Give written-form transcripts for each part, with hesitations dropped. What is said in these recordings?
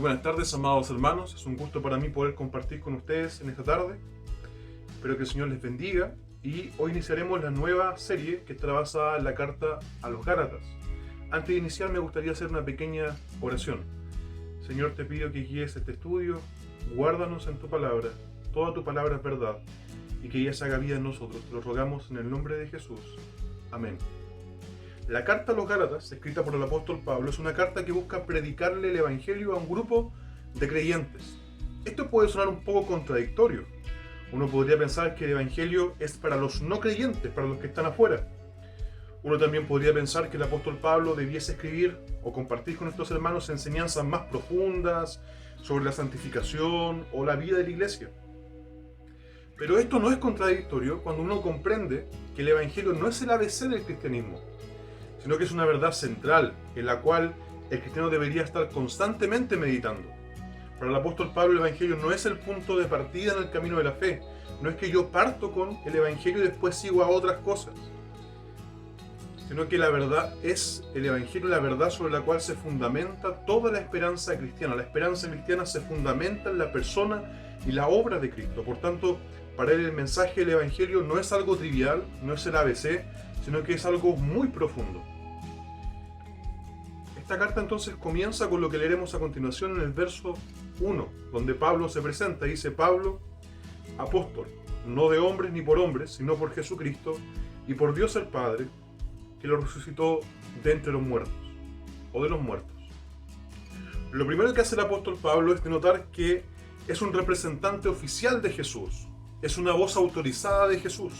buenas tardes, amados hermanos. Es un gusto para mí poder compartir con ustedes en esta tarde. Espero que el Señor les bendiga. Y hoy iniciaremos la nueva serie que está basada en la carta a los Gálatas. Antes de iniciar me gustaría hacer una pequeña oración. Señor, te pido que guíes este estudio, guárdanos en tu palabra, toda tu palabra es verdad, y que ella se haga vida en nosotros. Te lo rogamos en el nombre de Jesús. Amén. La carta a los Gálatas, escrita por el apóstol Pablo, es una carta que busca predicarle el evangelio a un grupo de creyentes. Esto puede sonar un poco contradictorio. Uno podría pensar que el evangelio es para los no creyentes, para los que están afuera. Uno también podría pensar que el apóstol Pablo debiese escribir o compartir con nuestros hermanos enseñanzas más profundas sobre la santificación o la vida de la iglesia. Pero esto no es contradictorio cuando uno comprende que el evangelio no es el ABC del cristianismo, sino que es una verdad central en la cual el cristiano debería estar constantemente meditando. Para el apóstol Pablo el evangelio no es el punto de partida en el camino de la fe, no es que yo parto con el evangelio y después sigo a otras cosas, sino que la verdad es el evangelio, la verdad sobre la cual se fundamenta toda la esperanza cristiana. La esperanza cristiana se fundamenta en la persona y la obra de Cristo. Por tanto, para él el mensaje del evangelio no es algo trivial, no es el ABC, sino que es algo muy profundo. Esta carta entonces comienza con lo que leeremos a continuación en el verso 1, donde Pablo se presenta. Dice: Pablo, apóstol, no de hombres ni por hombres, sino por Jesucristo y por Dios el Padre, que lo resucitó de entre los muertos, o de los muertos. Lo primero que hace el apóstol Pablo es denotar que es un representante oficial de Jesús, es una voz autorizada de Jesús.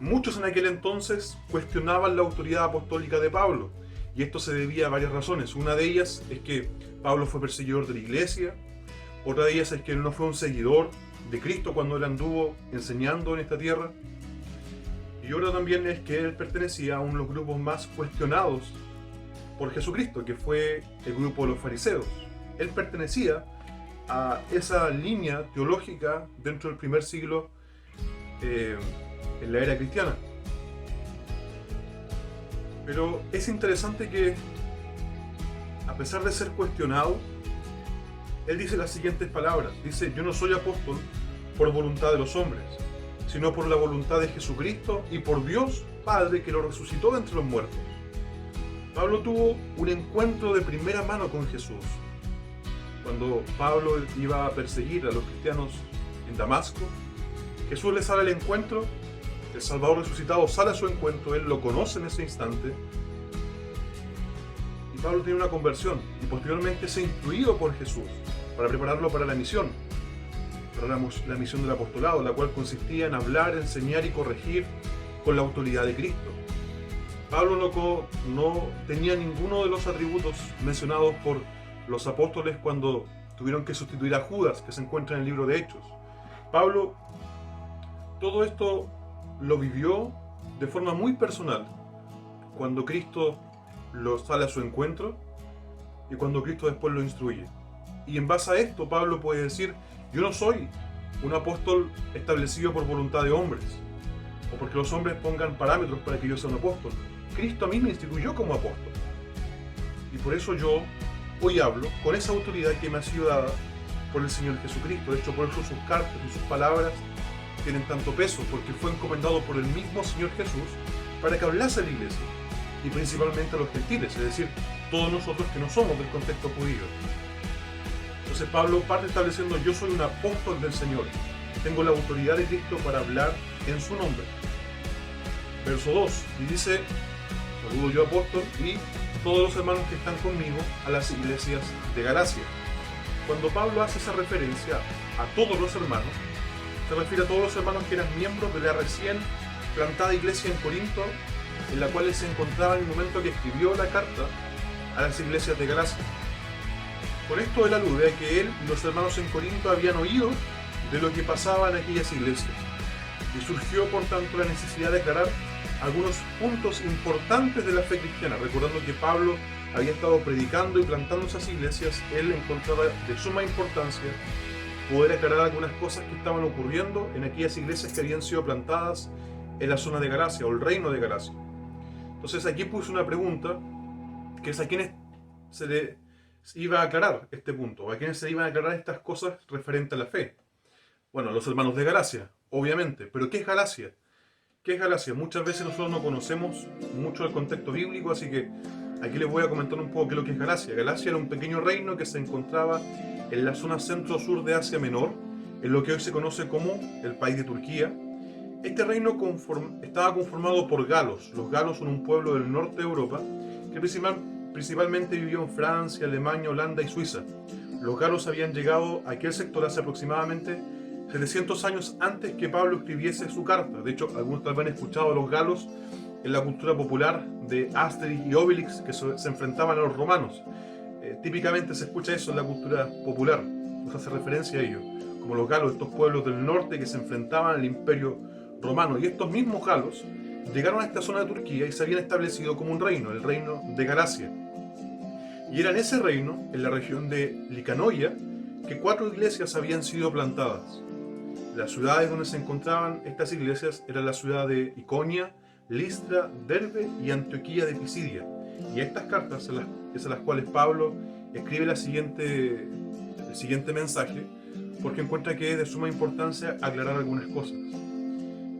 Muchos en aquel entonces cuestionaban la autoridad apostólica de Pablo, y esto se debía a varias razones. Una de ellas es que Pablo fue perseguidor de la iglesia, otra de ellas es que él no fue un seguidor de Cristo cuando él anduvo enseñando en esta tierra, y otra también es que él pertenecía a uno de los grupos más cuestionados por Jesucristo, que fue el grupo de los fariseos. Él pertenecía a esa línea teológica dentro del primer siglo en la era cristiana. Pero es interesante que, a pesar de ser cuestionado, él dice las siguientes palabras. Dice: yo no soy apóstol por voluntad de los hombres, sino por la voluntad de Jesucristo y por Dios Padre, que lo resucitó de entre los muertos. Pablo tuvo un encuentro de primera mano con Jesús. Cuando Pablo iba a perseguir a los cristianos en Damasco, Jesús le sale al encuentro. El Salvador resucitado sale a su encuentro, él lo conoce en ese instante, y Pablo tiene una conversión, y posteriormente es instruido por Jesús para prepararlo para la misión del apostolado, la cual consistía en hablar, enseñar y corregir con la autoridad de Cristo. Pablo no tenía ninguno de los atributos mencionados por los apóstoles cuando tuvieron que sustituir a Judas, que se encuentra en el libro de Hechos. Pablo todo esto lo vivió de forma muy personal, cuando Cristo lo sale a su encuentro y cuando Cristo después lo instruye. Y en base a esto Pablo puede decir: yo no soy un apóstol establecido por voluntad de hombres, o porque los hombres pongan parámetros para que yo sea un apóstol. Cristo a mí me instituyó como apóstol, y por eso yo hoy hablo con esa autoridad que me ha sido dada por el Señor Jesucristo. De hecho, por eso sus cartas y sus palabras tienen tanto peso, porque fue encomendado por el mismo Señor Jesús para que hablase a la iglesia, y principalmente a los gentiles, es decir, todos nosotros que no somos del contexto judío. Entonces Pablo parte estableciendo: yo soy un apóstol del Señor, tengo la autoridad de Cristo para hablar en su nombre. Verso 2, y dice: saludo yo, apóstol, y todos los hermanos que están conmigo, a las iglesias de Galacia. Cuando Pablo hace esa referencia a todos los hermanos, se refiere a todos los hermanos que eran miembros de la recién plantada iglesia en Corinto, en la cual él se encontraba en el momento que escribió la carta a las iglesias de Galacia. Con esto él alude a que él y los hermanos en Corinto habían oído de lo que pasaba en aquellas iglesias, y surgió por tanto la necesidad de aclarar algunos puntos importantes de la fe cristiana. Recordando que Pablo había estado predicando y plantando esas iglesias, él encontraba de suma importancia poder aclarar algunas cosas que estaban ocurriendo en aquellas iglesias que habían sido plantadas en la zona de Galacia, o el reino de Galacia. Entonces aquí puse una pregunta, que es: ¿a quiénes se se iba a aclarar este punto, a quienes se iban a aclarar estas cosas referente a la fe. Bueno, los hermanos de Galacia, obviamente. Pero ¿qué es Galacia? ¿Qué es Galacia? Muchas veces nosotros no conocemos mucho del contexto bíblico, así que aquí les voy a comentar un poco qué es lo que es Galacia. Galacia era un pequeño reino que se encontraba en la zona centro-sur de Asia Menor, en lo que hoy se conoce como el país de Turquía. Este reino estaba conformado por galos. Los galos son un pueblo del norte de Europa que principalmente vivió en Francia, Alemania, Holanda y Suiza. Los galos habían llegado a aquel sector hace aproximadamente 700 años antes que Pablo escribiese su carta. De hecho, algunos tal vez han escuchado a los galos en la cultura popular de Asterix y Obelix, que se enfrentaban a los romanos. Típicamente se escucha eso en la cultura popular, se hace referencia a ello, como los galos, estos pueblos del norte que se enfrentaban al imperio romano. Y estos mismos galos llegaron a esta zona de Turquía y se habían establecido como un reino, el reino de Galacia. Y era en ese reino, en la región de Licanoia, que 4 iglesias habían sido plantadas. Las ciudades donde se encontraban estas iglesias eran la ciudad de Iconia, Listra, Derbe y Antioquía de Pisidia. Y estas cartas es a las cuales Pablo escribe el siguiente mensaje, porque encuentra que es de suma importancia aclarar algunas cosas.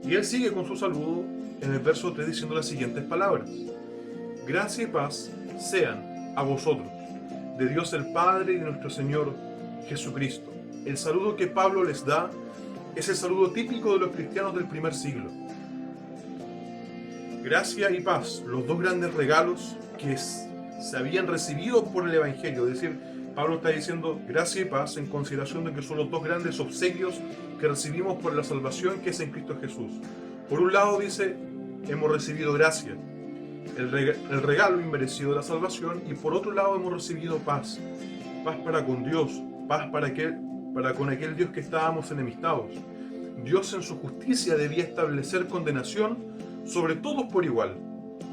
Y él sigue con su saludo en el verso 3 diciendo las siguientes palabras: gracia y paz sean a vosotros, de Dios el Padre y de nuestro Señor Jesucristo. El saludo que Pablo les da es el saludo típico de los cristianos del primer siglo. Gracia y paz, los dos grandes regalos que se habían recibido por el Evangelio. Es decir, Pablo está diciendo gracia y paz en consideración de que son los dos grandes obsequios que recibimos por la salvación que es en Cristo Jesús. Por un lado dice, hemos recibido gracia, el regalo inmerecido de la salvación, y por otro lado hemos recibido paz. Paz para con Dios, paz para con aquel Dios que estábamos enemistados. Dios en su justicia debía establecer condenación sobre todos por igual,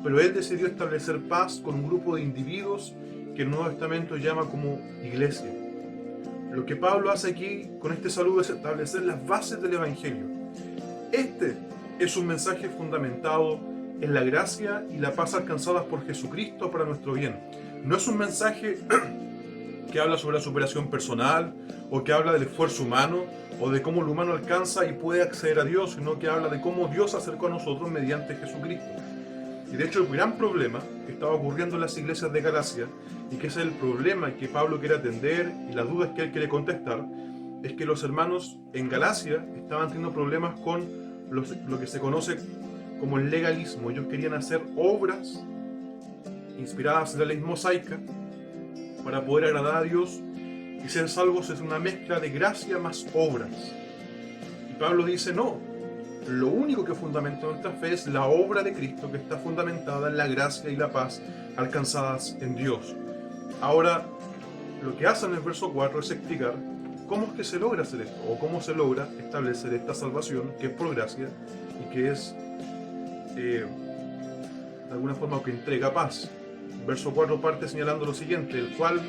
pero Él decidió establecer paz con un grupo de individuos que el Nuevo Testamento llama como iglesia. Lo que Pablo hace aquí con este saludo es establecer las bases del Evangelio. Este es un mensaje fundamentado en la gracia y la paz alcanzadas por Jesucristo para nuestro bien. No es un mensaje que habla sobre la superación personal, o que habla del esfuerzo humano, o de cómo el humano alcanza y puede acceder a Dios, sino que habla de cómo Dios se acercó a nosotros mediante Jesucristo. Y de hecho el gran problema que estaba ocurriendo en las iglesias de Galacia, y que es el problema que Pablo quiere atender y las dudas que él quiere contestar, es que los hermanos en Galacia estaban teniendo problemas con lo que se conoce como el legalismo. Ellos querían hacer obras inspiradas en la ley mosaica para poder agradar a Dios, y ser salvos es una mezcla de gracia más obras. Y Pablo dice, no, lo único que fundamenta nuestra fe es la obra de Cristo, que está fundamentada en la gracia y la paz alcanzadas en Dios. Ahora, lo que hace en el verso 4 es explicar cómo es que se logra hacer esto, o cómo se logra establecer esta salvación, que es por gracia, y que es, de alguna forma, que entrega paz. Verso 4 parte señalando lo siguiente: el cual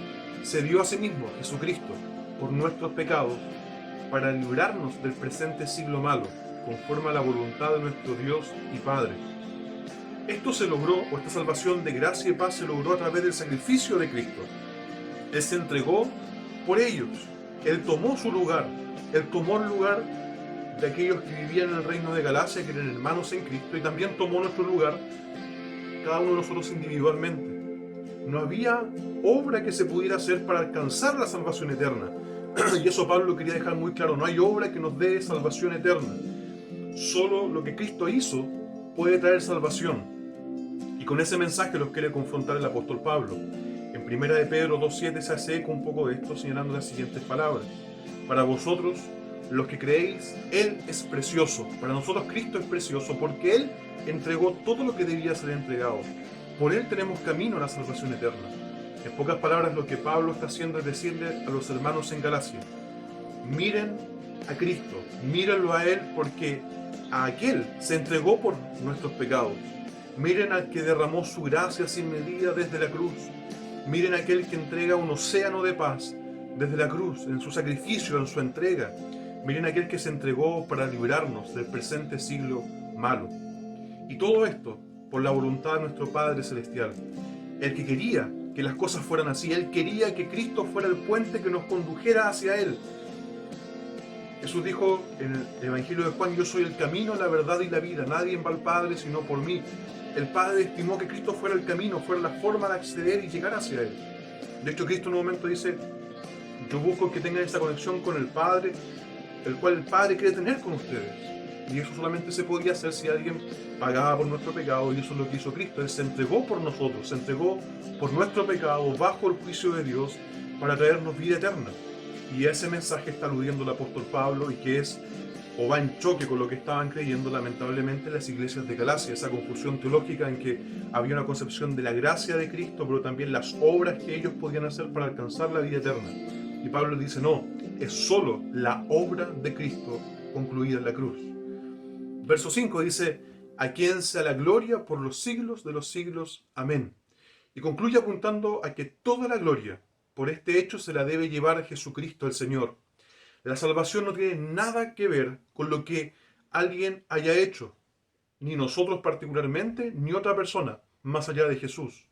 se dio a sí mismo, Jesucristo, por nuestros pecados, para librarnos del presente siglo malo, conforme a la voluntad de nuestro Dios y Padre. Esto se logró, o esta salvación de gracia y paz se logró a través del sacrificio de Cristo. Él se entregó por ellos, Él tomó su lugar, Él tomó el lugar de aquellos que vivían en el reino de Galacia, que eran hermanos en Cristo, y también tomó nuestro lugar, cada uno de nosotros individualmente. No había obra que se pudiera hacer para alcanzar la salvación eterna. Y eso Pablo quería dejar muy claro: no hay obra que nos dé salvación eterna. Solo lo que Cristo hizo puede traer salvación. Y con ese mensaje los quiere confrontar el apóstol Pablo. En 1 de Pedro 2.7 se hace eco un poco de esto, señalando las siguientes palabras: para vosotros, los que creéis, Él es precioso. Para nosotros Cristo es precioso porque Él entregó todo lo que debía ser entregado. Por Él tenemos camino a la salvación eterna. En pocas palabras, lo que Pablo está haciendo es decirle a los hermanos en Galacia: miren a Cristo, mírenlo a Él, porque a aquel se entregó por nuestros pecados. Miren al que derramó su gracia sin medida desde la cruz. Miren a aquel que entrega un océano de paz desde la cruz, en su sacrificio, en su entrega. Miren a aquel que se entregó para librarnos del presente siglo malo. Y todo esto por la voluntad de nuestro Padre Celestial, el que quería que las cosas fueran así. Él quería que Cristo fuera el puente que nos condujera hacia Él. Jesús dijo en el Evangelio de Juan: yo soy el camino, la verdad y la vida. Nadie va al Padre sino por mí. El Padre estimó que Cristo fuera el camino, fuera la forma de acceder y llegar hacia Él. De hecho, Cristo en un momento dice: yo busco que tengan esa conexión con el Padre, el cual el Padre quiere tener con ustedes. Y eso solamente se podía hacer si alguien pagaba por nuestro pecado, y eso es lo que hizo Cristo. Él se entregó por nosotros, se entregó por nuestro pecado bajo el juicio de Dios para traernos vida eterna. Y a ese mensaje está aludiendo el apóstol Pablo, y que es o va en choque con lo que estaban creyendo lamentablemente las iglesias de Galacia, esa confusión teológica en que había una concepción de la gracia de Cristo, pero también las obras que ellos podían hacer para alcanzar la vida eterna. Y Pablo dice: no, es solo la obra de Cristo concluida en la cruz. Verso 5 dice: a quien sea la gloria por los siglos de los siglos. Amén. Y concluye apuntando a que toda la gloria por este hecho se la debe llevar a Jesucristo el Señor. La salvación no tiene nada que ver con lo que alguien haya hecho, ni nosotros particularmente, ni otra persona, más allá de Jesús.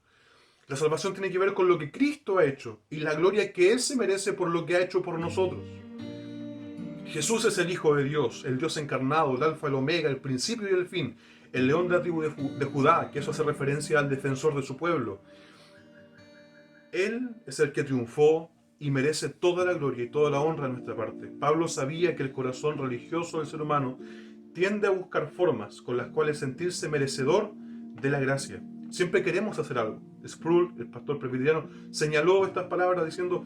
La salvación tiene que ver con lo que Cristo ha hecho y la gloria que Él se merece por lo que ha hecho por nosotros. Jesús es el Hijo de Dios, el Dios encarnado, el Alfa, el Omega, el principio y el fin, el león de la tribu de Judá, que eso hace referencia al defensor de su pueblo. Él es el que triunfó y merece toda la gloria y toda la honra de nuestra parte. Pablo sabía que el corazón religioso del ser humano tiende a buscar formas con las cuales sentirse merecedor de la gracia. Siempre queremos hacer algo. Sproul, el pastor presbiteriano, señaló estas palabras diciendo: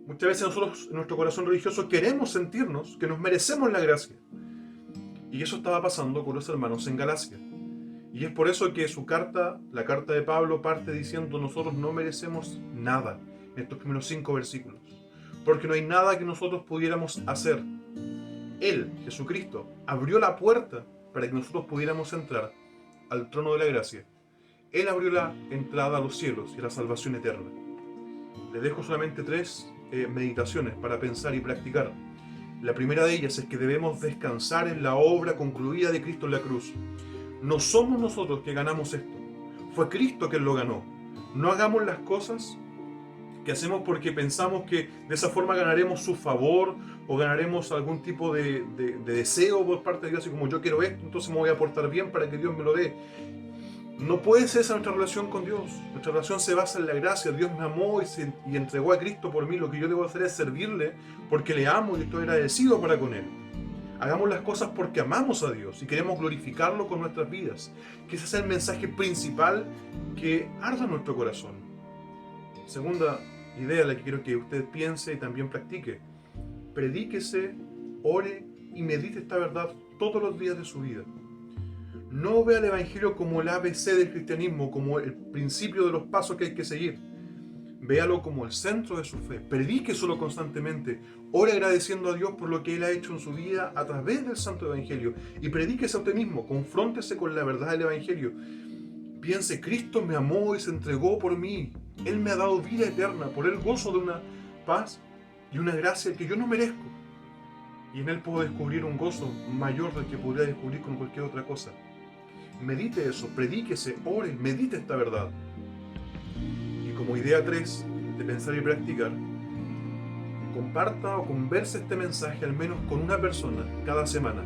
muchas veces nosotros en nuestro corazón religioso queremos sentirnos que nos merecemos la gracia. Y eso estaba pasando con los hermanos en Galacia. Y es por eso que su carta, la carta de Pablo, parte diciendo: nosotros no merecemos nada, en estos primeros 5 versículos. Porque no hay nada que nosotros pudiéramos hacer. Él, Jesucristo, abrió la puerta para que nosotros pudiéramos entrar al trono de la gracia. Él abrió la entrada a los cielos y a la salvación eterna. Les dejo solamente 3 meditaciones para pensar y practicar. La primera de ellas es que debemos descansar en la obra concluida de Cristo en la cruz. No somos nosotros que ganamos esto, fue Cristo quien lo ganó. No hagamos las cosas que hacemos porque pensamos que de esa forma ganaremos su favor o ganaremos algún tipo de deseo por parte de Dios, así como: yo quiero esto, entonces me voy a portar bien para que Dios me lo dé. No puede ser esa nuestra relación con Dios. Nuestra relación se basa en la gracia. Dios me amó y entregó a Cristo por mí. Lo que yo debo hacer es servirle porque le amo y estoy agradecido para con Él. Hagamos las cosas porque amamos a Dios y queremos glorificarlo con nuestras vidas. Que ese sea el mensaje principal que arda en nuestro corazón. Segunda idea, la que quiero que usted piense y también practique: predíquese, ore y medite esta verdad todos los días de su vida. No vea el Evangelio como el ABC del cristianismo, como el principio de los pasos que hay que seguir. Véalo como el centro de su fe. Predíqueselo constantemente. Ore agradeciendo a Dios por lo que Él ha hecho en su vida a través del Santo Evangelio. Y predíquese a usted mismo. Confróntese con la verdad del Evangelio. Piense: Cristo me amó y se entregó por mí. Él me ha dado vida eterna. Por Él gozo de una paz y una gracia que yo no merezco. Y en Él puedo descubrir un gozo mayor del que podría descubrir con cualquier otra cosa. Medite eso, predíquese, ore, medite esta verdad. Y como idea 3 de pensar y practicar, comparta o converse este mensaje al menos con una persona cada semana,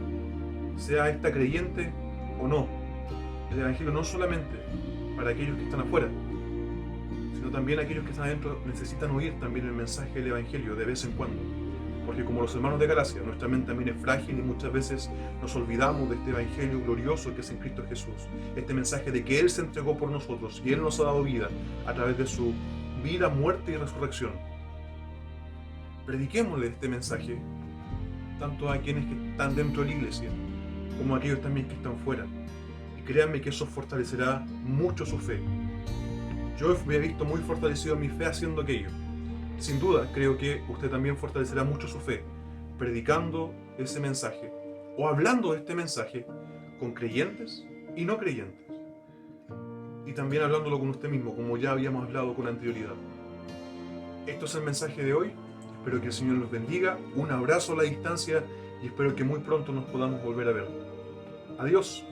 sea esta creyente o no. El Evangelio no solamente para aquellos que están afuera, sino también aquellos que están adentro necesitan oír también el mensaje del Evangelio de vez en cuando. Porque como los hermanos de Galacia, nuestra mente también es frágil y muchas veces nos olvidamos de este Evangelio glorioso que es en Cristo Jesús. Este mensaje de que Él se entregó por nosotros y Él nos ha dado vida a través de su vida, muerte y resurrección. Prediquémosle este mensaje tanto a quienes que están dentro de la iglesia como a aquellos también que están fuera. Y créanme que eso fortalecerá mucho su fe. Yo me he visto muy fortalecido en mi fe haciendo aquello. Sin duda, creo que usted también fortalecerá mucho su fe, predicando ese mensaje o hablando de este mensaje con creyentes y no creyentes. Y también hablándolo con usted mismo, como ya habíamos hablado con anterioridad. Esto es el mensaje de hoy. Espero que el Señor los bendiga. Un abrazo a la distancia y espero que muy pronto nos podamos volver a ver. Adiós.